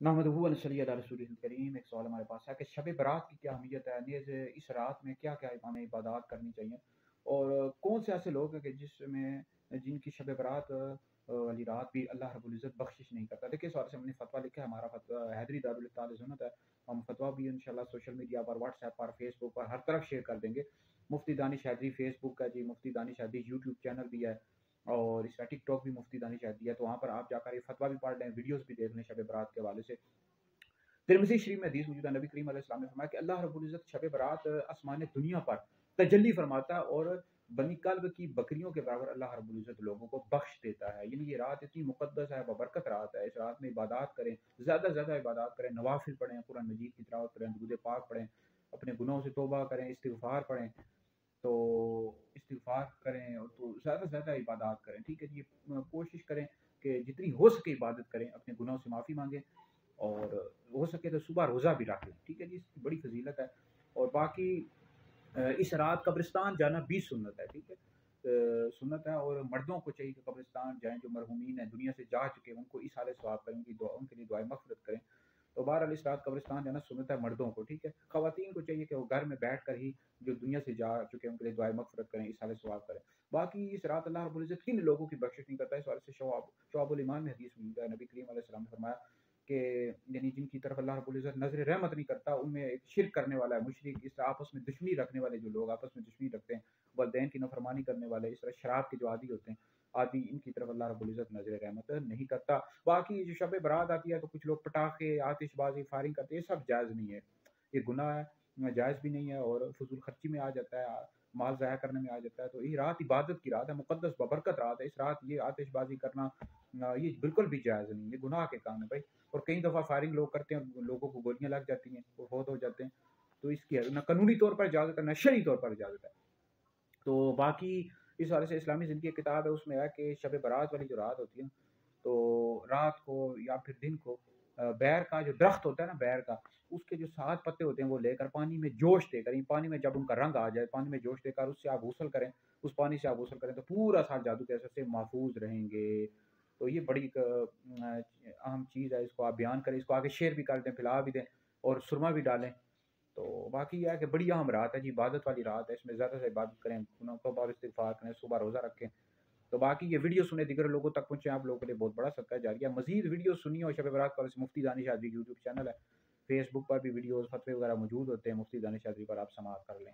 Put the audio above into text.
नहमदुहु व नसल्ली अला रसूलिहिल करीम। एक सवाल हमारे पास है कि शब बारात की क्या अहमियत है, नेज़ इस रात में क्या क्या हमें इबादत करनी चाहिए, और कौन से ऐसे लोग हैं कि जिनकी शब बारात वाली रात भी अल्लाह रब्बुल इज़्ज़त बख्शिश नहीं करता। देखिए, इस वाले से हमने फतवा लिखा है, हमारा फतवा हैदरी दारुल इफ्ता अहले सुन्नत है। हम फतवा भी इंशाल्लाह सोशल मीडिया पर, व्हाट्सएप पर, फेसबुक पर, हर तरफ शेयर कर देंगे। मुफ्ती दानिश हैदरी फेसबुक है जी, मुफ्ती दानिश हैदरी यूट्यूब चैनल भी है, और इसका टिकटॉक भी मुफ्ती दानिश हैदरी है। तो वहाँ पर आप जाकर ये फतवा भी पढ़ लें, वीडियोस भी देख लें शब बारात के हवाले से। तिरमिज़ी शरीफ में हदीस मौजूद है, नबी करीम अलैहिस्सलाम ने फरमाया कि अल्लाह रब्बुल इज़्ज़त शब बारात आसमान दुनिया पर तजल्ली फरमाता है, और बनी कल्ब की बकरियों के बराबर अल्लाह रब्बुल इज़्ज़त लोगों को बख्श देता है। यानी ये रात इतनी मुक़द्दस है, बबरकत रात है। इस रात में इबादत करें, ज़्यादा से ज़्यादा इबादत करें, नवाफिल पढ़ें, कुरान मजीद की तिलावत करें, दुरूद पाक पढ़ें, अपने गुनाहों से तौबा करें, इस्तिग़फ़ार पढ़ें। तो इस्तिग़फ़ार करें, और तो ज़्यादा से ज़्यादा इबादत करें, ठीक है जी। कोशिश करें कि जितनी हो सके इबादत करें, अपने गुनाहों से माफ़ी मांगें, और हो सके तो सुबह रोज़ा भी रखें, ठीक है जी। इसकी बड़ी फजीलत है। और बाकी इस रात कब्रिस्तान जाना भी सुन्नत है, ठीक है। सुन्नत है, और मर्दों को चाहिए कि कब्रिस्तान जाएं, जो मरहूमीन हैं, दुनिया से जा चुके हैं, उनको इसाले सवाब करें, उनकी दुआ, उनके लिए दुआए मग़फ़िरत करें। तो बहरहाल इस रात कब्रिस्तान जाना सुन्नत है मर्दों को, ठीक है। ख़वातीन को चाहिए कि वो घर में बैठ कर ही जो दुनिया से जा चुके हैं उनके लिए दुआए मग़फ़िरत करें, इसाले सवाब करें। बाकी इस रात अल्लाह रब्बुल इज़्ज़त किन लोगों की बख्शिश नहीं करता, इस वाले से शुआबुल ईमान में हदीस मौजूद है, नबी करीम अलैहि सलाम ने फरमाया कि यानी जिनकी तरफ अल्लाह रब्बुल इज़्ज़त नज़र रहमत नहीं करता, उनमें एक शिर्क करने वाला है, मुशरिक, इस आपस में दुश्मनी रखने वाले जो लोग आपस में दुश्मनी रखते हैं, वलिदैन की नाफरमानी करने वाले, इस तरह शराब के जो आदी होते हैं, आदि, इनकी तरफ अल्लाह रब्बुल इज़्ज़त नज़र रहमत नहीं करता। बाकी जो शब बारात आती है तो कुछ लोग पटाखे, आतिशबाज़ी, फायरिंग करते हैं, ये सब जायज़ नहीं है। ये गुनाह है, जायज़ भी नहीं है, और फ़ुज़ूल खर्ची में आ जाता है, माल ज़ाया करने में आ जाता है। तो ये रात इबादत की रात है, मुक़द्दस बबरकत रात है। इस रात ये आतिशबाज़ी करना ये बिल्कुल भी जायज़ नहीं है, ये गुनाह के काम है भाई। और कई दफ़ा फायरिंग लोग करते हैं, लोगों को गोलियाँ लग जाती हैं, वो फ़ौत हो जाते हैं। तो इसकी ना कानूनी तौर पर इजाज़त है, ना शरई तौर पर इजाज़त है। तो बाकी इस वाले से इस्लामी ज़िंदगी की किताब है, उसमें है कि शब बारात वाली जो रात होती है ना, तो रात को या फिर दिन को बैर का जो दरख्त होता है ना, बैर का, उसके जो 7 पत्ते होते हैं वो लेकर पानी में जोश देकर, ये पानी में जब उनका रंग आ जाए, पानी में जोश देकर उससे आप गुस्ल करें, उस पानी से आप गुस्ल करें तो पूरा साल जादू के असर से महफूज रहेंगे। तो ये बड़ी एक अहम चीज़ है, इसको आप बयान करें, इसको आगे शेयर भी कर दें, फैला भी दें, और सुरमा भी डालें। तो बाकी ये है कि बड़ी अहम रात है जी, इबादत वाली रात है, इसमें ज़्यादा से इबादत करें, गुनाह तौबा और इस्तिग़फ़ार करें, सुबह रोज़ा रखें। तो बाकी ये वीडियो सुने, दीगर लोगों तक पहुँचे, आप लोगों के लिए बहुत बड़ा सदका जारिया है। मज़ीद वीडियो सुनिए, और शब बारात पर मुफ्ती दानिश आज़री यूट्यूब चैनल है, फेसबुक पर भी वीडियोज़, फतवे वगैरह मौजूद होते हैं, मुफ्ती दानिश आज़री पर आप समाअत कर लें।